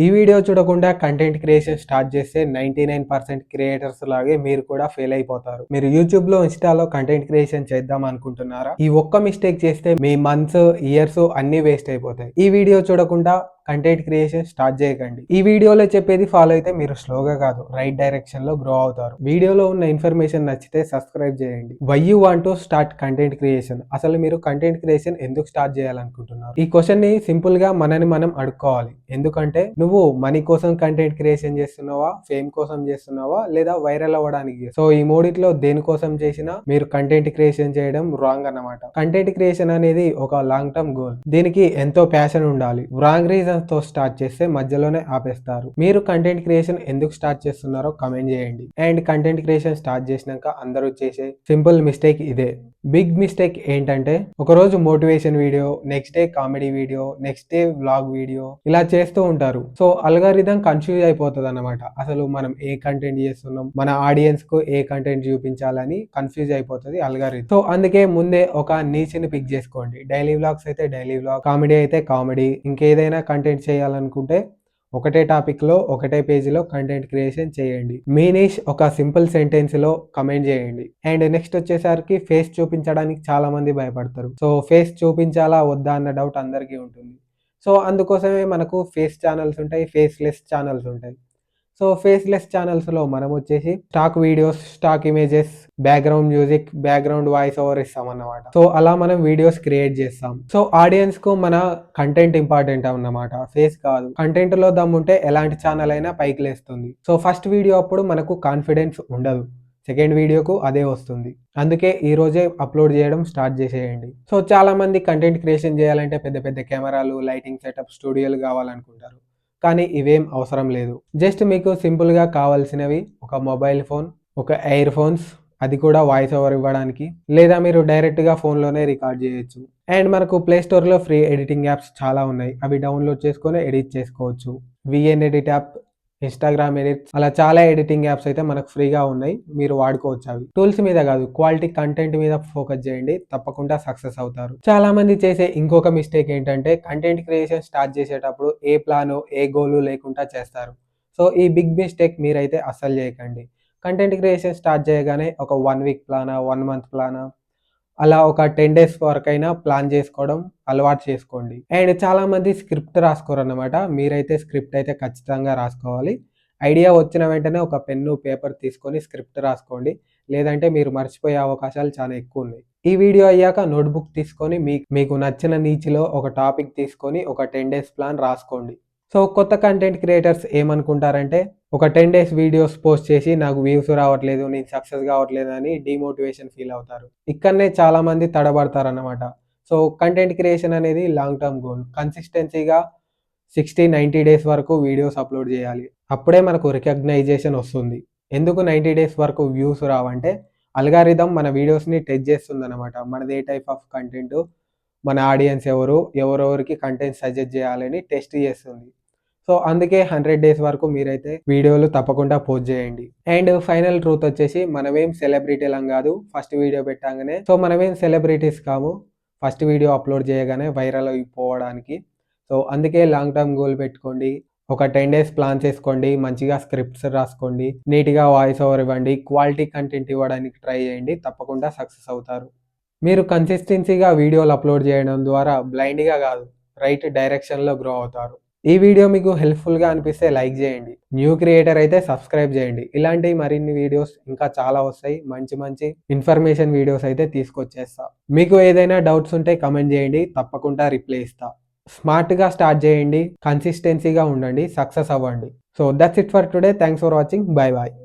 ఈ వీడియో చూడకుండా content creation start చేస్తే 99% క్రియేటర్స్ లాగే మీరు కూడా ఫెయిల్ అయిపోతారు. మీరు యూట్యూబ్ లో ఇన్స్టాలో కంటెంట్ క్రియేషన్ చేద్దాం అనుకుంటున్నారా? ఈ ఒక్క మిస్టేక్ చేస్తే మీ మంత్స్ ఇయర్స్ అన్ని వేస్ట్ అయిపోతాయి. ఈ వీడియో చూడకుండా కంటెంట్ క్రియేషన్ స్టార్ట్ చేయకండి. ఈ వీడియోలో చెప్పేది ఫాలో అయితే మీరు స్లోగా కాదు రైట్ డైరెక్షన్ లో గ్రో అవుతారు. వీడియోలో ఉన్న ఇన్ఫర్మేషన్ నచ్చితే సబ్స్క్రైబ్ చేయండి. Why you want to start content creation? అసలు మీరు కంటెంట్ క్రియేషన్ ఎందుకు స్టార్ట్ చేయాలనుకుంటున్నారు? ఈ క్వశ్చన్ ని సింపుల్ గా మనని మనం అడుక్కోవాలి. ఎందుకంటే నువ్వు మనీ కోసం కంటెంట్ క్రియేషన్ చేస్తున్నావా, ఫేమ్ కోసం చేస్తున్నావా, లేదా వైరల్ అవ్వడానికి? సో ఈ మూడిట్లో దేనికోసం చేసినా మీరు కంటెంట్ క్రియేషన్ చేయడం రాంగ్ అన్నమాట. కంటెంట్ క్రియేషన్ అనేది ఒక లాంగ్ టర్మ్ గోల్. దీనికి ఎంతో ప్యాషన్ ఉండాలి. రాంగ్ రీజన్ తో స్టార్ట్ చేస్తే మధ్యలోనే ఆపేస్తారు. మీరు కంటెంట్ క్రియేషన్ ఎందుకు స్టార్ట్ చేస్తున్నారో కమెంట్ చేయండి. అండ్ కంటెంట్ క్రియేషన్ స్టార్ట్ చేసినాక అందరూ చేసే సింపుల్ మిస్టేక్ ఇదే. బిగ్ మిస్టేక్ ఏంటంటే ఒకరోజు motivation video, next day comedy video, next day vlog video ఇలా చేస్తూ ఉంటారు. సో అల్గారిథం కన్ఫ్యూజ్ అయిపోతుంది అన్నమాట. అసలు మనం ఏ కంటెంట్ చేస్తున్నాం, మన ఆడియన్స్ కు ఏ కంటెంట్ చూపించాలని కన్ఫ్యూజ్ అయిపోతుంది అల్గారిథం. సో అందుకే ముందే ఒక నీచిని పిక్ చేసుకోండి. డైలీ వ్లాగ్స్ అయితే డైలీ వ్లాగ్, కామెడీ అయితే కామెడీ, ఇంకేదైనా కంటెంట్ చేయాలనుకుంటే ఒకటే టాపిక్ లో ఒకటే పేజీలో కంటెంట్ క్రియేషన్ చేయండి. మీ నిష్ ఒక సింపుల్ సెంటెన్స్ లో కమెంట్ చేయండి. అండ్ నెక్స్ట్ వచ్చేసరికి ఫేస్ చూపించడానికి చాలా మంది భయపడతారు. సో ఫేస్ చూపించాలా వద్దా అన్న డౌట్ అందరికీ ఉంటుంది. సో అందుకోసమే మనకు ఫేస్ ఛానల్స్ ఉంటాయి, ఫేస్లెస్ ఛానల్స్ ఉంటాయి. సో ఫేస్లెస్ ఛానల్స్ లో మనం వచ్చేసి stock videos, stock images, background music, background voice over ఇస్తాం అన్నమాట. సో అలా మనం వీడియోస్ క్రియేట్ చేస్తాం. సో ఆడియన్స్ కు మన కంటెంట్ ఇంపార్టెంట్ అన్నమాట, ఫేస్ కాదు. కంటెంట్ లో దమ్ముంటే ఎలాంటి ఛానల్ అయినా పైకి లేస్తుంది. సో ఫస్ట్ వీడియో అప్పుడు మనకు కాన్ఫిడెన్స్ ఉండదు, సెకండ్ వీడియోకు అదే వస్తుంది. అందుకే ఈ రోజే అప్లోడ్ చేయడం స్టార్ట్ చేసేయండి. సో చాలా మంది కంటెంట్ క్రియేషన్ చేయాలంటే పెద్ద పెద్ద కెమెరాలు, లైటింగ్ సెటప్, స్టూడియోలు కావాలనుకుంటారు. కానీ ఇవేం అవసరం లేదు. జస్ట్ మీకు సింపుల్ గా కావాల్సినవి ఒక మొబైల్ ఫోన్, ఒక ఇయర్ ఫోన్స్, అది కూడా వాయిస్ ఓవర్ ఇవ్వడానికి, లేదా మీరు డైరెక్ట్ గా ఫోన్ లోనే రికార్డ్ చేయొచ్చు. అండ్ మనకు ప్లే స్టోర్ లో ఫ్రీ ఎడిటింగ్ యాప్స్ చాలా ఉన్నాయి. అవి డౌన్లోడ్ చేసుకొని ఎడిట్ చేసుకోవచ్చు. VN edit app, Instagram edits, అలా చాలా ఎడిటింగ్ యాప్స్ అయితే మనకు ఫ్రీగా ఉన్నాయి. మీరు వాడుకోవచ్చు. అవి టూల్స్ మీద కాదు, క్వాలిటీ కంటెంట్ మీద ఫోకస్ చేయండి, తప్పకుండా సక్సెస్ అవుతారు. చాలా మంది చేసే ఇంకొక మిస్టేక్ ఏంటంటే కంటెంట్ క్రియేషన్ స్టార్ట్ చేసేటప్పుడు ఏ ప్లాను, ఏ గోలు లేకుండా చేస్తారు. సో ఈ బిగ్ మిస్టేక్ మీరైతే అస్సలు చేయకండి. కంటెంట్ క్రియేషన్ స్టార్ట్ చేయగానే ఒక 1 వీక్ ప్లానా, 1 మంత్ ప్లానా, అలా ఒక 10 డేస్ వరకైనా ప్లాన్ చేసుకోవడం అలవాటు చేసుకోండి. అండ్ చాలా మంది స్క్రిప్ట్ రాసుకోరు అన్నమాట. మీరైతే స్క్రిప్ట్ అయితే ఖచ్చితంగా రాసుకోవాలి. ఐడియా వచ్చిన వెంటనే ఒక పెన్ను, పేపర్ తీసుకొని స్క్రిప్ట్ రాసుకోండి. లేదంటే మీరు మర్చిపోయే అవకాశాలు చాలా ఎక్కువ ఉన్నాయి. ఈ వీడియో అయ్యాక నోట్బుక్ తీసుకొని మీకు నచ్చిన నీచిలో ఒక టాపిక్ తీసుకొని ఒక 10 డేస్ ప్లాన్ రాసుకోండి. సో కొత్త కంటెంట్ క్రియేటర్స్ ఏమనుకుంటారంటే ఒక 10 డేస్ వీడియోస్ పోస్ట్ చేసి నాకు వ్యూస్ రావట్లేదు, నేను సక్సెస్ కావట్లేదు అని డిమోటివేషన్ ఫీల్ అవుతారు. ఇక్కడనే చాలా మంది తడబడతారు అన్నమాట. సో కంటెంట్ క్రియేషన్ అనేది లాంగ్ టర్మ్ గోల్. కన్సిస్టెన్సీగా 60-90 డేస్ వరకు వీడియోస్ అప్లోడ్ చేయాలి. అప్పుడే మనకు రికగ్నైజేషన్ వస్తుంది. ఎందుకు 90 డేస్ వరకు వ్యూస్ రావంటే అల్గారిథం మన వీడియోస్ని టెస్ట్ చేస్తుంది అనమాట. మనది ఏ టైప్ ఆఫ్ కంటెంట్, మన ఆడియన్స్ ఎవరు, ఎవరెవరికి కంటెంట్ సజెస్ట్ చేయాలని టెస్ట్ చేస్తుంది. సో అందుకే 100 డేస్ వరకు మీరైతే వీడియోలు తప్పకుండా పోస్ట్ చేయండి. అండ్ ఫైనల్ ట్రూత్ వచ్చేసి మనమేం సెలబ్రిటీలం కాదు. ఫస్ట్ వీడియో పెట్టగానే సో మనమేం సెలబ్రిటీస్ కాము. ఫస్ట్ వీడియో అప్లోడ్ చేయగానే వైరల్ అయిపోవడానికి. సో అందుకే లాంగ్ టర్మ్ గోల్ పెట్టుకోండి. ఒక 10 డేస్ ప్లాన్ చేసుకోండి. మంచిగా స్క్రిప్ట్స్ రాసుకోండి. నీట్గా వాయిస్ ఓవర్ ఇవ్వండి. క్వాలిటీ కంటెంట్ ఇవ్వడానికి ట్రై చేయండి. తప్పకుండా సక్సెస్ అవుతారు. మీరు కన్సిస్టెన్సీగా వీడియోలు అప్లోడ్ చేయడం ద్వారా బ్లైండ్గా కాదు, రైట్ డైరెక్షన్లో గ్రో అవుతారు. ఈ వీడియో మీకు హెల్ప్ఫుల్గా అనిపిస్తే లైక్ చేయండి. న్యూ క్రియేటర్ అయితే సబ్స్క్రైబ్ చేయండి. ఇలాంటి మరిన్ని వీడియోస్ ఇంకా చాలా వస్తాయి. మంచి మంచి ఇన్ఫర్మేషన్ వీడియోస్ అయితే తీసుకొచ్చేస్తా. మీకు ఏదైనా డౌట్స్ ఉంటే కమెంట్ చేయండి, తప్పకుండా రిప్లై ఇస్తా. స్మార్ట్గా స్టార్ట్ చేయండి, కన్సిస్టెన్సీగా ఉండండి, సక్సెస్ అవ్వండి. So that's it for today. Thanks for watching. Bye bye.